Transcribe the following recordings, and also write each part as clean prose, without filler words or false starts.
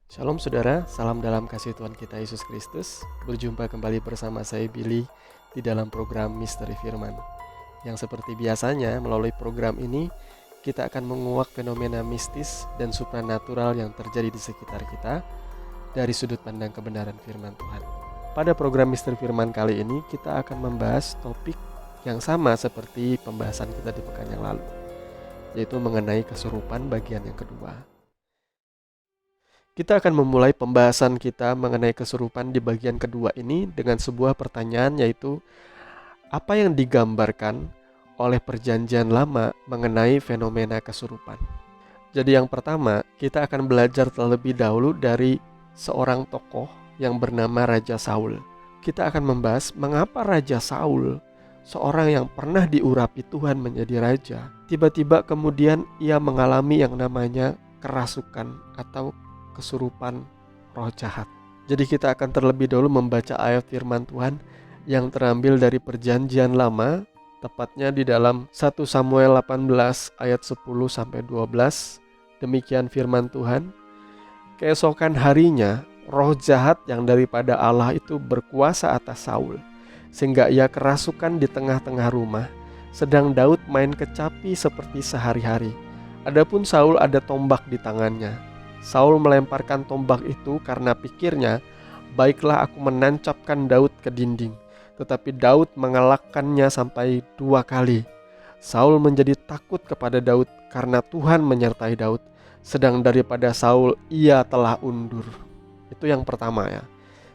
Shalom saudara, salam dalam kasih Tuhan kita Yesus Kristus. Berjumpa kembali bersama saya Billy di dalam program Misteri Firman. Yang seperti biasanya melalui program ini kita akan menguak fenomena mistis dan supranatural yang terjadi di sekitar kita dari sudut pandang kebenaran firman Tuhan. Pada program Misteri Firman kali ini kita akan membahas topik yang sama seperti pembahasan kita di pekan yang lalu, yaitu mengenai kesurupan bagian yang kedua. Kita akan memulai pembahasan kita mengenai kesurupan di bagian kedua ini dengan sebuah pertanyaan, yaitu apa yang digambarkan oleh perjanjian lama mengenai fenomena kesurupan. Jadi yang pertama, kita akan belajar terlebih dahulu dari seorang tokoh yang bernama Raja Saul. Kita akan membahas mengapa Raja Saul, seorang yang pernah diurapi Tuhan menjadi raja, tiba-tiba kemudian ia mengalami yang namanya kerasukan atau kesurupan roh jahat. Jadi kita akan terlebih dahulu membaca ayat firman Tuhan yang terambil dari perjanjian lama, tepatnya di dalam 1 Samuel 18 ayat 10-12. Demikian firman Tuhan. Keesokan harinya, roh jahat yang daripada Allah itu berkuasa atas Saul, sehingga ia kerasukan di tengah-tengah rumah, sedang Daud main kecapi seperti sehari-hari. Adapun Saul ada tombak di tangannya. Saul melemparkan tombak itu karena pikirnya, baiklah aku menancapkan Daud ke dinding. Tetapi Daud mengelakkannya sampai 2 kali. Saul menjadi takut kepada Daud karena Tuhan menyertai Daud, sedang daripada Saul ia telah undur. Itu yang pertama ya.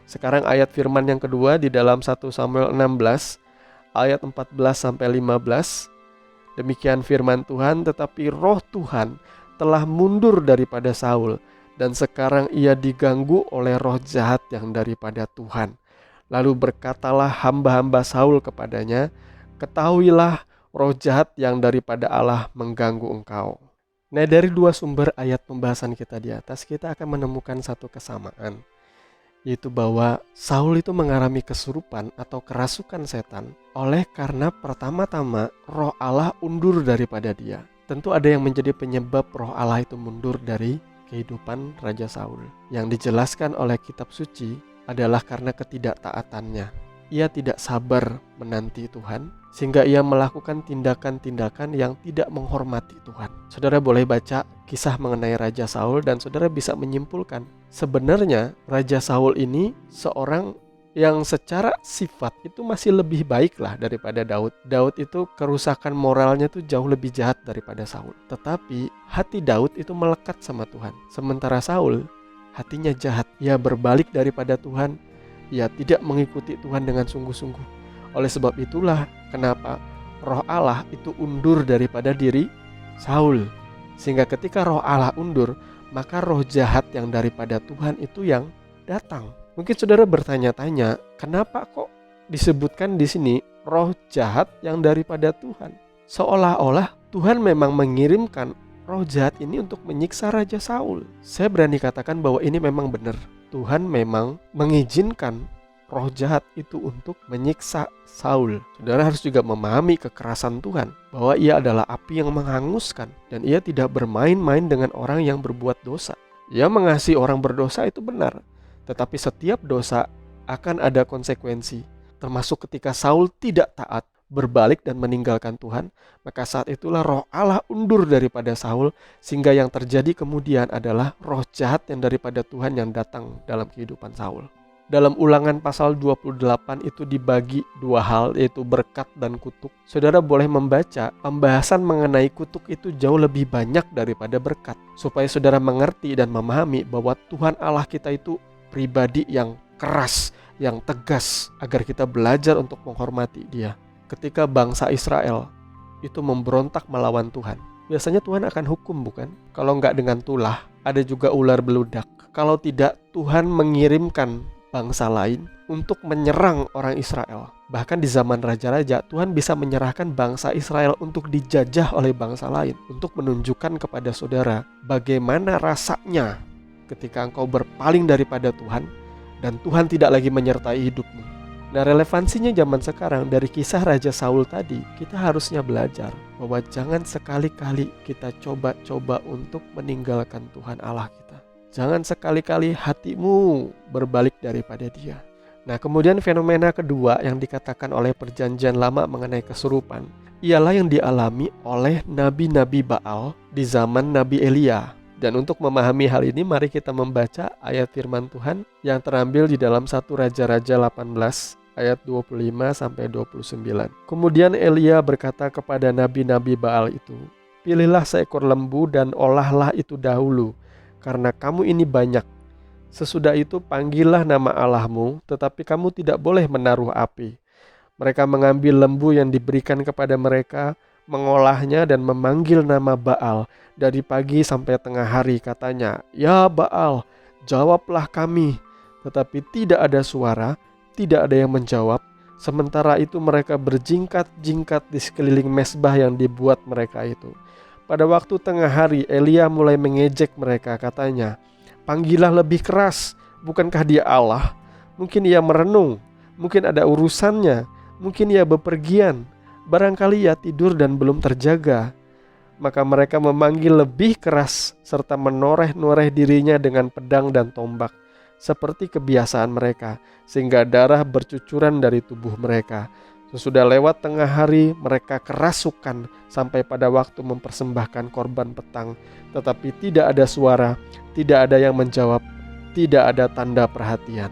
Sekarang ayat firman yang kedua di dalam 1 Samuel 16 ayat 14-15. Demikian firman Tuhan, tetapi roh Tuhan telah mundur daripada Saul, dan sekarang ia diganggu oleh roh jahat yang daripada Tuhan. Lalu berkatalah hamba-hamba Saul kepadanya, ketahuilah roh jahat yang daripada Allah mengganggu engkau. Nah, dari 2 sumber ayat pembahasan kita di atas, kita akan menemukan satu kesamaan, yaitu bahwa Saul itu mengalami kesurupan atau kerasukan setan oleh karena pertama-tama roh Allah undur daripada dia. Tentu ada yang menjadi penyebab roh Allah itu mundur dari kehidupan Raja Saul. Yang dijelaskan oleh kitab suci adalah karena ketidaktaatannya. Ia tidak sabar menanti Tuhan, sehingga ia melakukan tindakan-tindakan yang tidak menghormati Tuhan. Saudara boleh baca kisah mengenai Raja Saul dan saudara bisa menyimpulkan, sebenarnya Raja Saul ini seorang yang secara sifat itu masih lebih baik lah daripada Daud. Daud itu kerusakan moralnya tuh jauh lebih jahat daripada Saul. Tetapi hati Daud itu melekat sama Tuhan. Sementara Saul hatinya jahat. Ia berbalik daripada Tuhan. Ia tidak mengikuti Tuhan dengan sungguh-sungguh. Oleh sebab itulah kenapa roh Allah itu undur daripada diri Saul. Sehingga ketika roh Allah undur, maka roh jahat yang daripada Tuhan itu yang datang. Mungkin saudara bertanya-tanya, kenapa kok disebutkan di sini roh jahat yang daripada Tuhan? Seolah-olah Tuhan memang mengirimkan roh jahat ini untuk menyiksa Raja Saul. Saya berani katakan bahwa ini memang benar. Tuhan memang mengizinkan roh jahat itu untuk menyiksa Saul. Saudara harus juga memahami kekerasan Tuhan, bahwa ia adalah api yang menghanguskan, dan ia tidak bermain-main dengan orang yang berbuat dosa. Ia mengasihi orang berdosa itu benar, tetapi setiap dosa akan ada konsekuensi. Termasuk ketika Saul tidak taat, berbalik dan meninggalkan Tuhan, maka saat itulah roh Allah undur daripada Saul, sehingga yang terjadi kemudian adalah roh jahat yang daripada Tuhan yang datang dalam kehidupan Saul. Dalam Ulangan pasal 28 itu dibagi 2 hal, yaitu berkat dan kutuk. Saudara boleh membaca pembahasan mengenai kutuk itu jauh lebih banyak daripada berkat, supaya saudara mengerti dan memahami bahwa Tuhan Allah kita itu pribadi yang keras, yang tegas, agar kita belajar untuk menghormati Dia. Ketika bangsa Israel itu memberontak melawan Tuhan, biasanya Tuhan akan hukum, bukan? Kalau enggak dengan tulah, ada juga ular beludak. Kalau tidak, Tuhan mengirimkan bangsa lain untuk menyerang orang Israel. Bahkan di zaman raja-raja, Tuhan bisa menyerahkan bangsa Israel untuk dijajah oleh bangsa lain, untuk menunjukkan kepada saudara bagaimana rasanya ketika engkau berpaling daripada Tuhan dan Tuhan tidak lagi menyertai hidupmu. Nah, relevansinya zaman sekarang dari kisah Raja Saul tadi, kita harusnya belajar bahwa jangan sekali-kali kita coba-coba untuk meninggalkan Tuhan Allah kita. Jangan sekali-kali hatimu berbalik daripada dia. Nah, kemudian fenomena kedua yang dikatakan oleh perjanjian lama mengenai kesurupan ialah yang dialami oleh nabi-nabi Baal di zaman Nabi Elia. Dan untuk memahami hal ini, mari kita membaca ayat firman Tuhan yang terambil di dalam 1 Raja-Raja 18 ayat 25-29. Kemudian Elia berkata kepada nabi-nabi Baal itu, "Pilihlah seekor lembu dan olahlah itu dahulu, karena kamu ini banyak. Sesudah itu panggillah nama Allahmu, tetapi kamu tidak boleh menaruh api." Mereka mengambil lembu yang diberikan kepada mereka, mengolahnya dan memanggil nama Baal. Dari pagi sampai tengah hari katanya, "Ya Baal, jawablah kami." Tetapi tidak ada suara, tidak ada yang menjawab. Sementara itu mereka berjingkat-jingkat di sekeliling mezbah yang dibuat mereka itu. Pada waktu tengah hari, Elia mulai mengejek mereka, katanya, "Panggillah lebih keras, bukankah dia Allah? Mungkin ia merenung, mungkin ada urusannya, mungkin ia bepergian, barangkali ia tidur dan belum terjaga." Maka mereka memanggil lebih keras serta menoreh-noreh dirinya dengan pedang dan tombak, seperti kebiasaan mereka, sehingga darah bercucuran dari tubuh mereka. Sesudah lewat tengah hari, mereka kerasukan sampai pada waktu mempersembahkan korban petang, tetapi tidak ada suara, tidak ada yang menjawab, tidak ada tanda perhatian.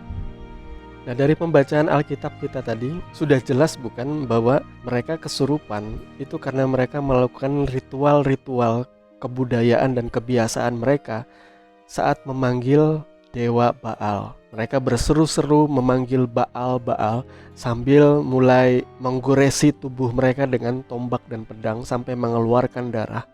Nah, dari pembacaan Alkitab kita tadi sudah jelas bukan bahwa mereka kesurupan itu karena mereka melakukan ritual-ritual kebudayaan dan kebiasaan mereka saat memanggil dewa Baal. Mereka berseru-seru memanggil Baal-Baal sambil mulai menggoresi tubuh mereka dengan tombak dan pedang sampai mengeluarkan darah.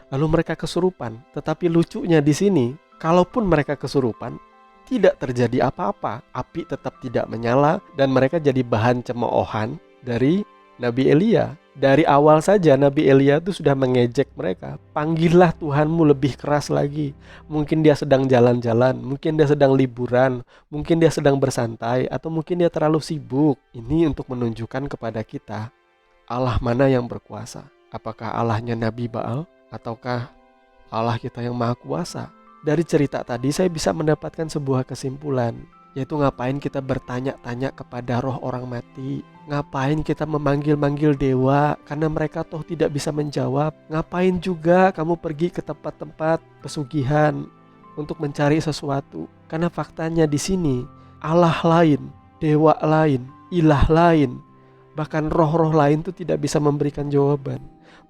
Lalu mereka kesurupan. Tetapi lucunya di sini, kalaupun mereka kesurupan, tidak terjadi apa-apa. Api tetap tidak menyala dan mereka jadi bahan cemoohan dari Nabi Elia. Dari awal saja Nabi Elia itu sudah mengejek mereka. "Panggillah Tuhanmu lebih keras lagi." Mungkin dia sedang jalan-jalan, mungkin dia sedang liburan, mungkin dia sedang bersantai, atau mungkin dia terlalu sibuk. Ini untuk menunjukkan kepada kita Allah mana yang berkuasa. Apakah Allahnya Nabi Baal ataukah Allah kita yang maha kuasa? Dari cerita tadi saya bisa mendapatkan sebuah kesimpulan, yaitu ngapain kita bertanya-tanya kepada roh orang mati? Ngapain kita memanggil-manggil dewa karena mereka toh tidak bisa menjawab? Ngapain juga kamu pergi ke tempat-tempat pesugihan untuk mencari sesuatu? Karena faktanya di sini Allah lain, dewa lain, ilah lain, bahkan roh-roh lain tuh tidak bisa memberikan jawaban.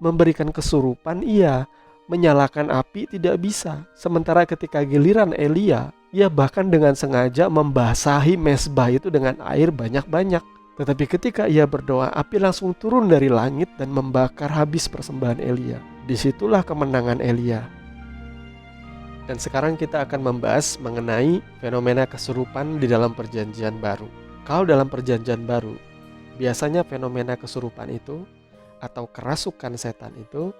Memberikan kesurupan iya, menyalakan api tidak bisa. Sementara ketika giliran Elia, ia bahkan dengan sengaja membasahi mezbah itu dengan air banyak-banyak. Tetapi ketika ia berdoa, api langsung turun dari langit dan membakar habis persembahan Elia. Disitulah kemenangan Elia. Dan sekarang kita akan membahas mengenai fenomena kesurupan di dalam perjanjian baru. Kalau dalam perjanjian baru, biasanya fenomena kesurupan itu atau kerasukan setan itu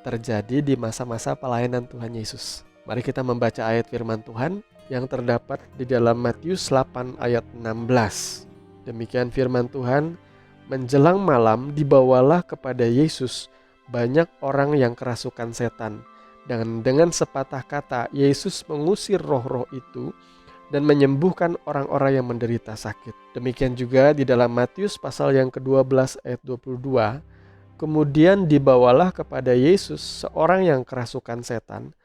terjadi di masa-masa pelayanan Tuhan Yesus. Mari kita membaca ayat firman Tuhan yang terdapat di dalam Matius 8 ayat 16. Demikian firman Tuhan, "Menjelang malam dibawalah kepada Yesus banyak orang yang kerasukan setan. Dan dengan sepatah kata Yesus mengusir roh-roh itu dan menyembuhkan orang-orang yang menderita sakit." Demikian juga di dalam Matius pasal yang ke-12 ayat 22. "Kemudian dibawalah kepada Yesus seorang yang kerasukan setan.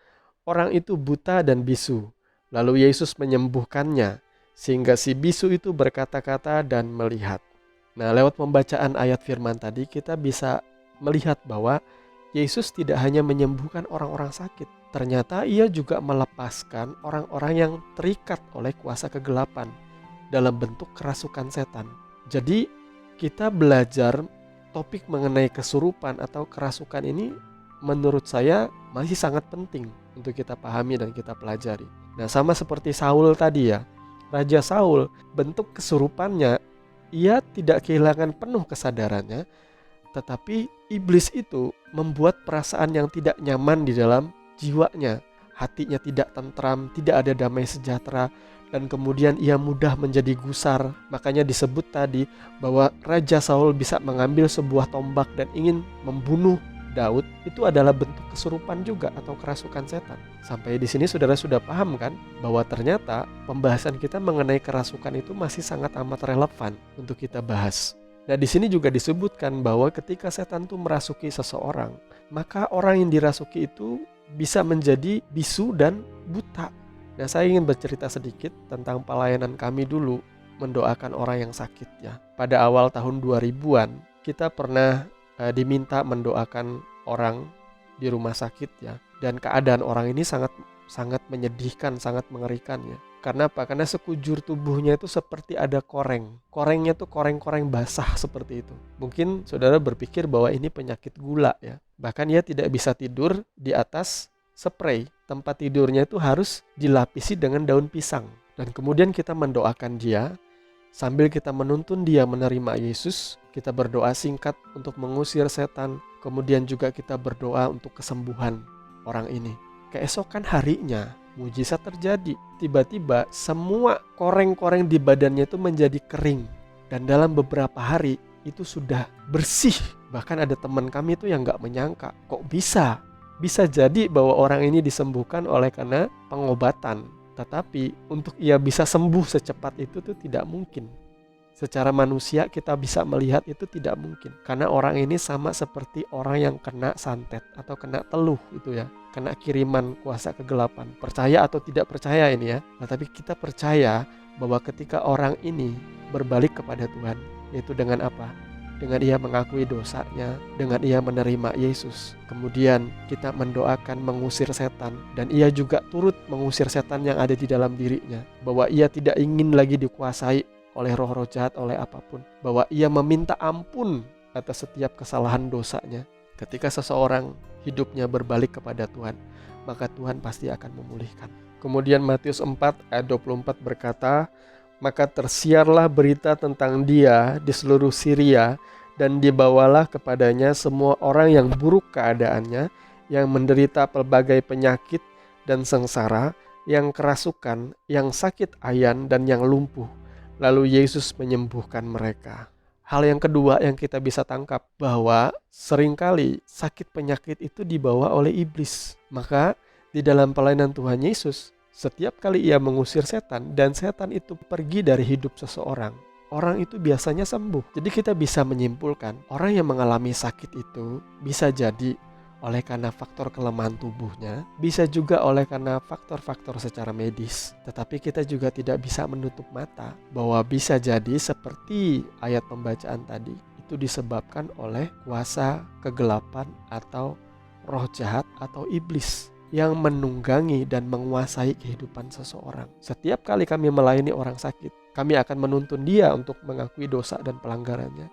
Orang itu buta dan bisu. Lalu Yesus menyembuhkannya, sehingga si bisu itu berkata-kata dan melihat." Nah, lewat pembacaan ayat firman tadi kita bisa melihat bahwa Yesus tidak hanya menyembuhkan orang-orang sakit. Ternyata ia juga melepaskan orang-orang yang terikat oleh kuasa kegelapan dalam bentuk kerasukan setan. Jadi kita belajar topik mengenai kesurupan atau kerasukan ini menurut saya masih sangat penting untuk kita pahami dan kita pelajari. Nah, sama seperti Saul tadi ya. Raja Saul, bentuk kesurupannya, ia tidak kehilangan penuh kesadarannya, tetapi iblis itu membuat perasaan yang tidak nyaman di dalam jiwanya. Hatinya tidak tentram, tidak ada damai sejahtera, dan kemudian ia mudah menjadi gusar. Makanya disebut tadi bahwa Raja Saul bisa mengambil sebuah tombak dan ingin membunuh Daud itu adalah bentuk kesurupan juga atau kerasukan setan. Sampai di sini saudara sudah paham kan bahwa ternyata pembahasan kita mengenai kerasukan itu masih sangat amat relevan untuk kita bahas. Nah, di sini juga disebutkan bahwa ketika setan itu merasuki seseorang, maka orang yang dirasuki itu bisa menjadi bisu dan buta. Nah, saya ingin bercerita sedikit tentang pelayanan kami dulu mendoakan orang yang sakit ya. Pada awal tahun 2000-an, kita pernah diminta mendoakan orang di rumah sakit ya. Dan keadaan orang ini sangat menyedihkan, sangat mengerikan ya. Karena apa? Karena sekujur tubuhnya itu seperti ada koreng. Korengnya tuh koreng-koreng basah seperti itu. Mungkin saudara berpikir bahwa ini penyakit gula ya. Bahkan ia tidak bisa tidur di atas spray. Tempat tidurnya itu harus dilapisi dengan daun pisang. Dan kemudian kita mendoakan dia. Sambil kita menuntun dia menerima Yesus, kita berdoa singkat untuk mengusir setan. Kemudian juga kita berdoa untuk kesembuhan orang ini. Keesokan harinya, mujizat terjadi. Tiba-tiba semua koreng-koreng di badannya itu menjadi kering. Dan dalam beberapa hari itu sudah bersih. Bahkan ada teman kami itu yang gak menyangka, kok bisa? Bisa jadi bahwa orang ini disembuhkan oleh karena pengobatan. Tetapi untuk ia bisa sembuh secepat itu tuh tidak mungkin. Secara manusia kita bisa melihat itu tidak mungkin. Karena orang ini sama seperti orang yang kena santet atau kena teluh itu ya. Kena kiriman kuasa kegelapan. Percaya atau tidak percaya ini ya. Tetapi kita percaya bahwa ketika orang ini berbalik kepada Tuhan, yaitu dengan apa? Dengan ia mengakui dosanya, dengan ia menerima Yesus. Kemudian kita mendoakan mengusir setan. Dan ia juga turut mengusir setan yang ada di dalam dirinya. Bahwa ia tidak ingin lagi dikuasai oleh roh-roh jahat, oleh apapun. Bahwa ia meminta ampun atas setiap kesalahan dosanya. Ketika seseorang hidupnya berbalik kepada Tuhan, maka Tuhan pasti akan memulihkan. Kemudian Matius 4 ayat 24 berkata, maka tersiarlah berita tentang dia di seluruh Syria, dan dibawalah kepadanya semua orang yang buruk keadaannya, yang menderita pelbagai penyakit dan sengsara, yang kerasukan, yang sakit ayan, dan yang lumpuh. Lalu Yesus menyembuhkan mereka. Hal yang kedua yang kita bisa tangkap, bahwa seringkali sakit penyakit itu dibawa oleh iblis. Maka di dalam pelayanan Tuhan Yesus, setiap kali ia mengusir setan dan setan itu pergi dari hidup seseorang, orang itu biasanya sembuh. Jadi kita bisa menyimpulkan orang yang mengalami sakit itu bisa jadi oleh karena faktor kelemahan tubuhnya, bisa juga oleh karena faktor-faktor secara medis. Tetapi kita juga tidak bisa menutup mata bahwa bisa jadi seperti ayat pembacaan tadi, itu disebabkan oleh kuasa kegelapan atau roh jahat atau iblis yang menunggangi dan menguasai kehidupan seseorang. Setiap kali kami melayani orang sakit, kami akan menuntun dia untuk mengakui dosa dan pelanggarannya.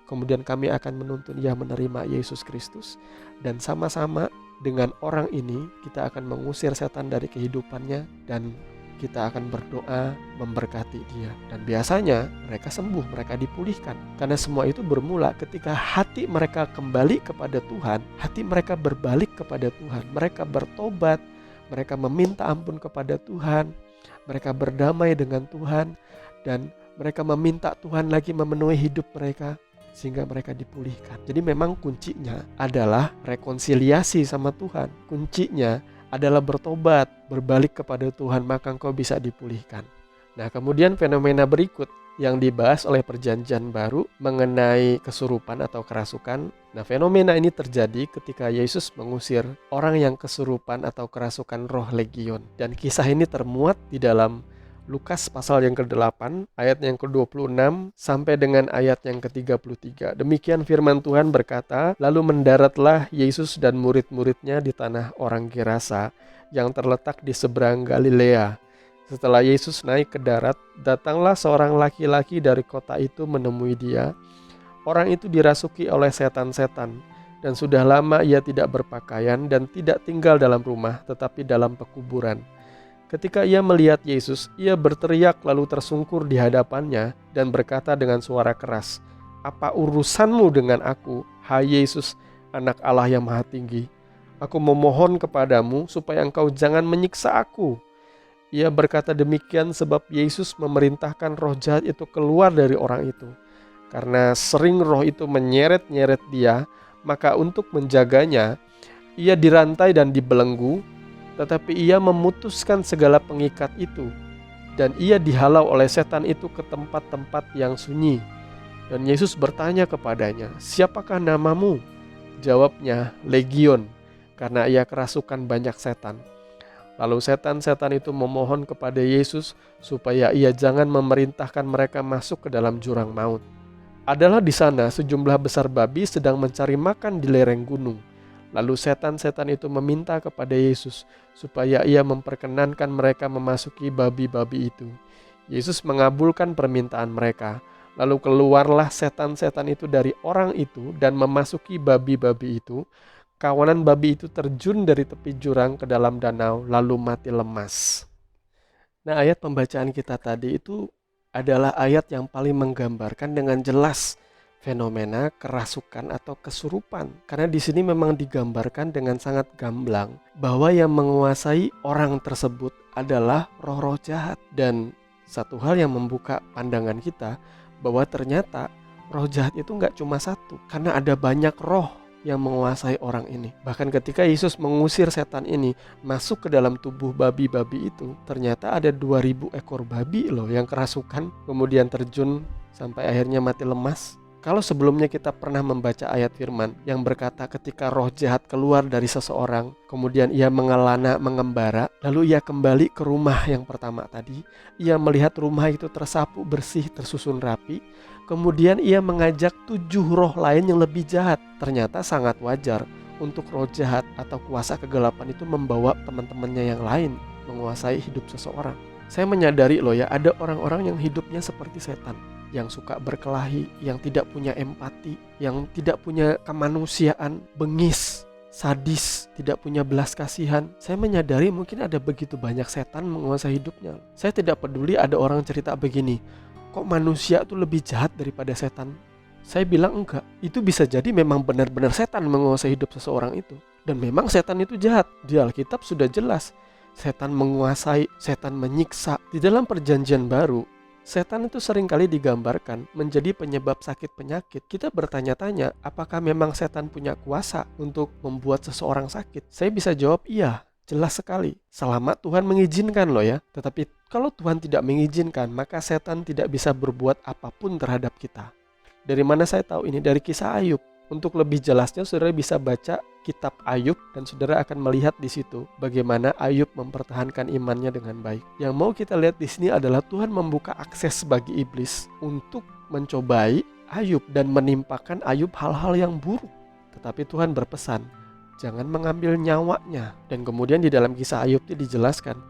Kemudian kami akan menuntun dia menerima Yesus Kristus. Dan sama-sama dengan orang ini, kita akan mengusir setan dari kehidupannya dan kita akan berdoa memberkati dia. Dan biasanya mereka sembuh, mereka dipulihkan. Karena semua itu bermula ketika hati mereka kembali kepada Tuhan, hati mereka berbalik kepada Tuhan, mereka bertobat, mereka meminta ampun kepada Tuhan, mereka berdamai dengan Tuhan, dan mereka meminta Tuhan lagi memenuhi hidup mereka sehingga mereka dipulihkan. Jadi memang kuncinya adalah rekonsiliasi sama Tuhan. Kuncinya adalah bertobat, berbalik kepada Tuhan, maka engkau bisa dipulihkan. Nah, kemudian fenomena berikut yang dibahas oleh Perjanjian Baru mengenai kesurupan atau kerasukan. Nah, fenomena ini terjadi ketika Yesus mengusir orang yang kesurupan atau kerasukan roh legion. Dan kisah ini termuat di dalam Lukas pasal yang ke-8 ayat yang ke-26 sampai dengan ayat yang ke-33. Demikian firman Tuhan berkata, lalu mendaratlah Yesus dan murid-muridnya di tanah orang Gerasa yang terletak di seberang Galilea. Setelah Yesus naik ke darat, datanglah seorang laki-laki dari kota itu menemui dia. Orang itu dirasuki oleh setan-setan, dan sudah lama ia tidak berpakaian dan tidak tinggal dalam rumah, tetapi dalam pekuburan. Ketika ia melihat Yesus, ia berteriak lalu tersungkur di hadapannya dan berkata dengan suara keras, "Apa urusanmu dengan aku, hai Yesus, Anak Allah yang Maha Tinggi? Aku memohon kepadamu supaya engkau jangan menyiksa aku." Ia berkata demikian sebab Yesus memerintahkan roh jahat itu keluar dari orang itu. Karena sering roh itu menyeret-nyeret dia, Maka untuk menjaganya, ia dirantai dan dibelenggu, tetapi ia memutuskan segala pengikat itu, dan ia dihalau oleh setan itu ke tempat-tempat yang sunyi. Dan Yesus bertanya kepadanya, "Siapakah namamu?" Jawabnya, "Legion," karena ia kerasukan banyak setan. Lalu setan-setan itu memohon kepada Yesus supaya ia jangan memerintahkan mereka masuk ke dalam jurang maut. Adalah di sana sejumlah besar babi sedang mencari makan di lereng gunung. Lalu setan-setan itu meminta kepada Yesus supaya ia memperkenankan mereka memasuki babi-babi itu. Yesus mengabulkan permintaan mereka. Lalu keluarlah setan-setan itu dari orang itu dan memasuki babi-babi itu. Kawanan babi itu terjun dari tepi jurang ke dalam danau lalu mati lemas. Nah, ayat pembacaan kita tadi itu adalah ayat yang paling menggambarkan dengan jelas fenomena kerasukan atau kesurupan. Karena di sini memang digambarkan dengan sangat gamblang bahwa yang menguasai orang tersebut adalah roh-roh jahat. Dan satu hal yang membuka pandangan kita bahwa ternyata roh jahat itu nggak cuma satu, karena ada banyak roh yang menguasai orang ini. Bahkan ketika Yesus mengusir setan ini masuk ke dalam tubuh babi-babi itu, ternyata ada 2000 ekor babi loh yang kerasukan, kemudian terjun sampai akhirnya mati lemas. Kalau sebelumnya kita pernah membaca ayat firman yang berkata ketika roh jahat keluar dari seseorang, kemudian ia mengelana, mengembara, lalu ia kembali ke rumah yang pertama tadi. Ia melihat rumah itu tersapu bersih, tersusun rapi. Kemudian ia mengajak 7 roh lain yang lebih jahat. Ternyata sangat wajar untuk roh jahat atau kuasa kegelapan itu membawa teman-temannya yang lain menguasai hidup seseorang. Saya menyadari loh ya, ada orang-orang yang hidupnya seperti setan, yang suka berkelahi, yang tidak punya empati, yang tidak punya kemanusiaan, bengis, sadis, tidak punya belas kasihan. Saya menyadari mungkin ada begitu banyak setan menguasai hidupnya. Saya tidak peduli ada orang cerita begini, kok manusia tuh lebih jahat daripada setan? Saya bilang enggak. Itu bisa jadi memang benar-benar setan menguasai hidup seseorang itu. Dan memang setan itu jahat. Di Alkitab sudah jelas. Setan menguasai, setan menyiksa. Di dalam perjanjian baru, setan itu seringkali digambarkan menjadi penyebab sakit penyakit. Kita bertanya-tanya, apakah memang setan punya kuasa untuk membuat seseorang sakit? Saya bisa jawab iya. Jelas sekali, selama Tuhan mengizinkan loh ya. Tetapi kalau Tuhan tidak mengizinkan, maka setan tidak bisa berbuat apapun terhadap kita. Dari mana saya tahu ini? Dari kisah Ayub. Untuk lebih jelasnya, saudara bisa baca kitab Ayub dan saudara akan melihat di situ bagaimana Ayub mempertahankan imannya dengan baik. Yang mau kita lihat di sini adalah Tuhan membuka akses bagi iblis untuk mencobai Ayub dan menimpakan Ayub hal-hal yang buruk. Tetapi Tuhan berpesan, jangan mengambil nyawanya. Dan kemudian di dalam kisah Ayub itu dijelaskan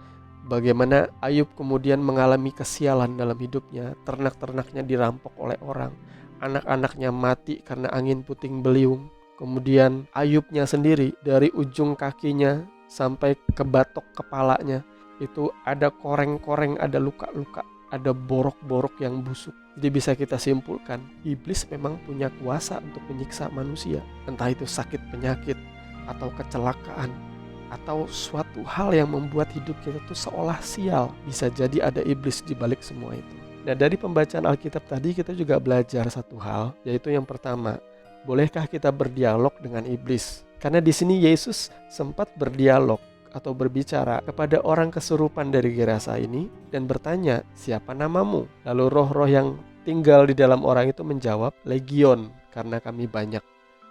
bagaimana Ayub kemudian mengalami kesialan dalam hidupnya. Ternak-ternaknya dirampok oleh orang, anak-anaknya mati karena angin puting beliung. Kemudian Ayubnya sendiri dari ujung kakinya sampai ke batok kepalanya itu ada koreng-koreng, ada luka-luka, ada borok-borok yang busuk. Jadi bisa kita simpulkan, iblis memang punya kuasa untuk menyiksa manusia. Entah itu sakit penyakit atau kecelakaan atau suatu hal yang membuat hidup kita tuh seolah sial. Bisa jadi ada iblis di balik semua itu. Nah, dari pembacaan Alkitab tadi kita juga belajar satu hal, yaitu yang pertama, bolehkah kita berdialog dengan iblis? Karena di sini Yesus sempat berdialog atau berbicara kepada orang kesurupan dari Gerasa ini dan bertanya, siapa namamu? Lalu roh-roh yang tinggal di dalam orang itu menjawab, Legion, karena kami banyak.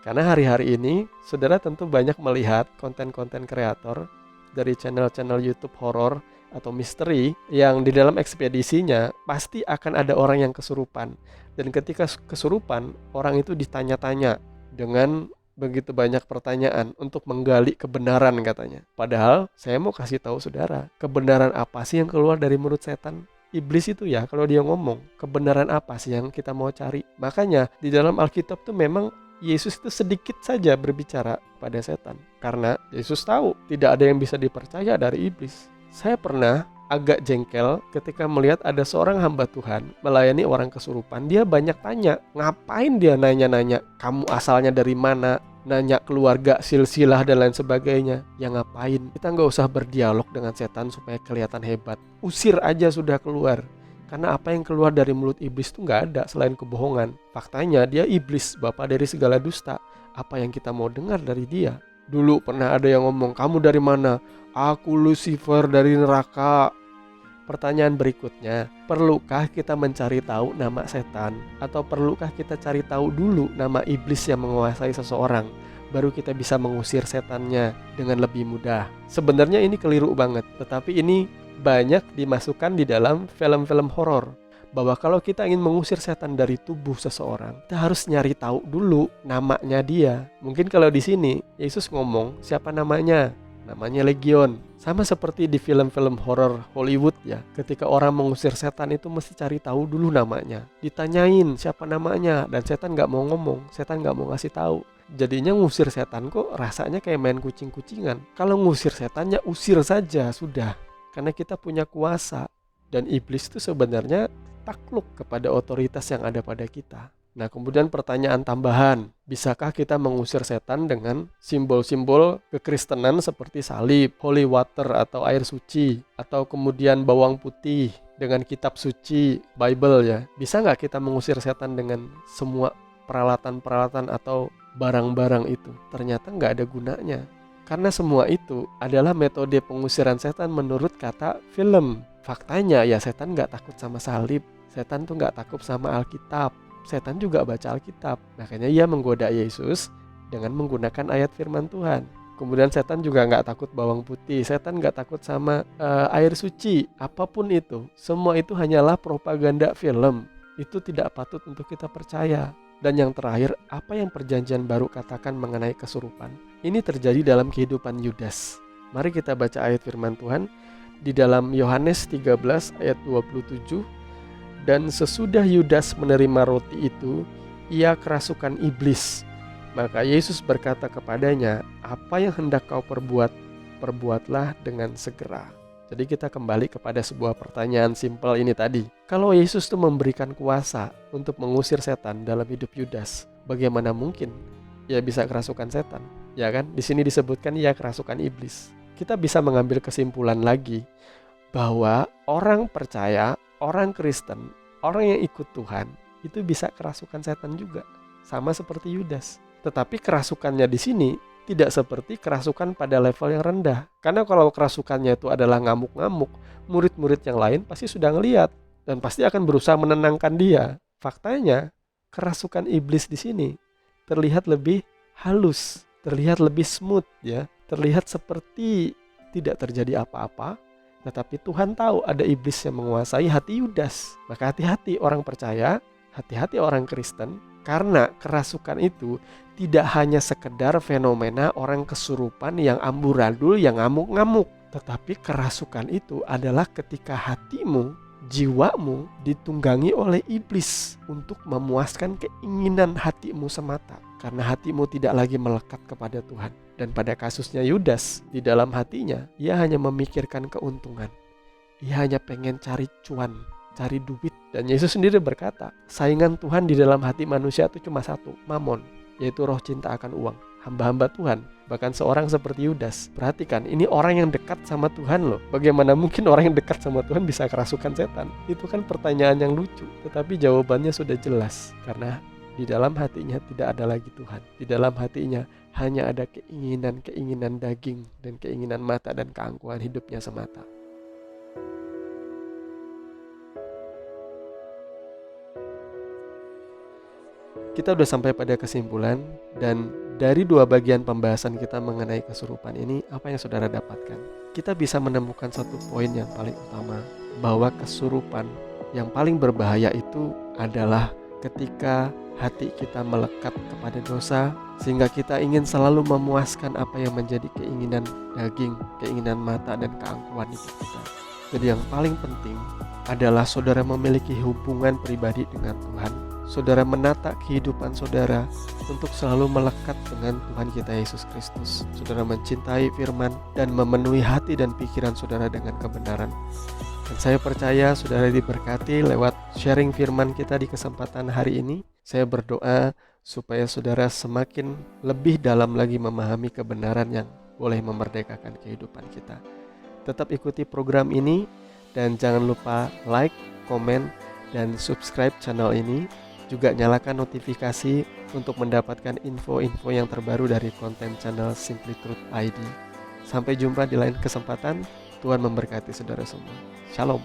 Karena hari-hari ini, saudara tentu banyak melihat konten-konten kreator dari channel-channel YouTube horor atau misteri yang di dalam ekspedisinya pasti akan ada orang yang kesurupan. Dan ketika kesurupan, orang itu ditanya-tanya dengan begitu banyak pertanyaan untuk menggali kebenaran katanya. Padahal saya mau kasih tahu saudara, kebenaran apa sih yang keluar dari mulut setan? Iblis itu ya, kalau dia ngomong, kebenaran apa sih yang kita mau cari? Makanya di dalam Alkitab tuh memang Yesus itu sedikit saja berbicara pada setan. Karena Yesus tahu tidak ada yang bisa dipercaya dari iblis. Saya pernah agak jengkel ketika melihat ada seorang hamba Tuhan melayani orang kesurupan. Dia banyak tanya, ngapain dia nanya-nanya, kamu asalnya dari mana, nanya keluarga, silsilah dan lain sebagainya. Ya ngapain, kita gak usah berdialog dengan setan supaya kelihatan hebat. Usir aja sudah keluar. Karena apa yang keluar dari mulut iblis itu gak ada selain kebohongan. Faktanya dia iblis, bapa dari segala dusta. apa yang kita mau dengar dari dia. Dulu pernah ada yang ngomong, "Kamu dari mana?" "Aku Lucifer dari neraka." Pertanyaan berikutnya, perlukah kita mencari tahu nama setan? Atau perlukah kita cari tahu dulu nama iblis yang menguasai seseorang, baru kita bisa mengusir setannya dengan lebih mudah? Sebenarnya ini keliru banget, tetapi ini banyak dimasukkan di dalam film-film horor. Bahwa kalau kita ingin mengusir setan dari tubuh seseorang, kita harus nyari tahu dulu namanya dia. Mungkin kalau di sini Yesus ngomong siapa namanya? Namanya Legion. Sama seperti di film-film horor Hollywood ya. Ketika orang mengusir setan itu mesti cari tahu dulu namanya. Ditanyain siapa namanya, dan setan gak mau ngomong, setan gak mau ngasih tahu. Jadinya ngusir setan kok rasanya kayak main kucing-kucingan. Kalau ngusir setan ya usir saja sudah. Karena kita punya kuasa. Dan iblis itu sebenarnya takluk kepada otoritas yang ada pada kita. Nah, kemudian pertanyaan tambahan, bisakah kita mengusir setan dengan simbol-simbol kekristenan seperti salib, holy water atau air suci, atau kemudian bawang putih dengan kitab suci, Bible ya? Bisa nggak kita mengusir setan dengan semua peralatan-peralatan atau barang-barang itu? Ternyata nggak ada gunanya. Karena semua itu adalah metode pengusiran setan menurut kata film. Faktanya ya setan nggak takut sama salib, setan tuh nggak takut sama Alkitab. Setan juga baca Alkitab, makanya ia menggoda Yesus dengan menggunakan ayat firman Tuhan. Kemudian setan juga nggak takut bawang putih, setan nggak takut sama air suci, apapun itu. Semua itu hanyalah propaganda film. Itu tidak patut untuk kita percaya. Dan yang terakhir, apa yang perjanjian baru katakan mengenai kesurupan? Ini terjadi dalam kehidupan Yudas. Mari kita baca ayat firman Tuhan di dalam Yohanes 13 ayat 27. Dan sesudah Yudas menerima roti itu, ia kerasukan iblis. Maka Yesus berkata kepadanya, "Apa yang hendak kau perbuat, perbuatlah dengan segera." Jadi kita kembali kepada sebuah pertanyaan simpel ini tadi. Kalau Yesus itu memberikan kuasa untuk mengusir setan dalam hidup Yudas, bagaimana mungkin ia bisa kerasukan setan? Ya kan? Di sini disebutkan ia kerasukan iblis. Kita bisa mengambil kesimpulan lagi bahwa orang percaya, orang Kristen, orang yang ikut Tuhan itu bisa kerasukan setan juga, sama seperti Yudas. Tetapi kerasukannya di sini tidak seperti kerasukan pada level yang rendah. Karena kalau kerasukannya itu adalah ngamuk-ngamuk, murid-murid yang lain pasti sudah ngelihat dan pasti akan berusaha menenangkan dia. Faktanya, kerasukan iblis di sini terlihat lebih halus, terlihat lebih smooth ya, terlihat seperti tidak terjadi apa-apa. Tetapi Tuhan tahu ada iblis yang menguasai hati Yudas. Maka hati-hati orang percaya, hati-hati orang Kristen. Karena kerasukan itu tidak hanya sekedar fenomena orang kesurupan yang amburadul, yang ngamuk-ngamuk. Tetapi kerasukan itu adalah ketika hatimu, jiwamu ditunggangi oleh iblis untuk memuaskan keinginan hatimu semata. Karena hatimu tidak lagi melekat kepada Tuhan. Dan pada kasusnya Yudas, di dalam hatinya, ia hanya memikirkan keuntungan. Ia hanya pengen cari cuan, cari duit. Dan Yesus sendiri berkata, saingan Tuhan di dalam hati manusia itu cuma satu, mamon, yaitu roh cinta akan uang. Hamba-hamba Tuhan, bahkan seorang seperti Yudas. Perhatikan, ini orang yang dekat sama Tuhan loh. Bagaimana mungkin orang yang dekat sama Tuhan bisa kerasukan setan? Itu kan pertanyaan yang lucu. Tetapi jawabannya sudah jelas. Karena di dalam hatinya tidak ada lagi Tuhan. Di dalam hatinya hanya ada keinginan-keinginan daging dan keinginan mata dan keangkuhan hidupnya semata. Kita udah sampai pada kesimpulan, dan dari dua bagian pembahasan kita mengenai kesurupan ini, apa yang saudara dapatkan? Kita bisa menemukan satu poin yang paling utama, bahwa kesurupan yang paling berbahaya itu adalah ketika hati kita melekat kepada dosa, sehingga kita ingin selalu memuaskan apa yang menjadi keinginan daging, keinginan mata, dan keangkuhan hidup kita. Jadi yang paling penting adalah saudara memiliki hubungan pribadi dengan Tuhan. Saudara menata kehidupan saudara untuk selalu melekat dengan Tuhan kita Yesus Kristus. Saudara mencintai firman dan memenuhi hati dan pikiran saudara dengan kebenaran. Dan saya percaya saudara diberkati lewat sharing firman kita di kesempatan hari ini. Saya berdoa supaya saudara semakin lebih dalam lagi memahami kebenaran yang boleh memerdekakan kehidupan kita. Tetap ikuti program ini dan jangan lupa like, komen, dan subscribe channel ini Juga nyalakan notifikasi untuk mendapatkan info-info yang terbaru dari konten channel Simply Truth ID. Sampai jumpa di lain kesempatan. Tuhan memberkati saudara semua. Shalom.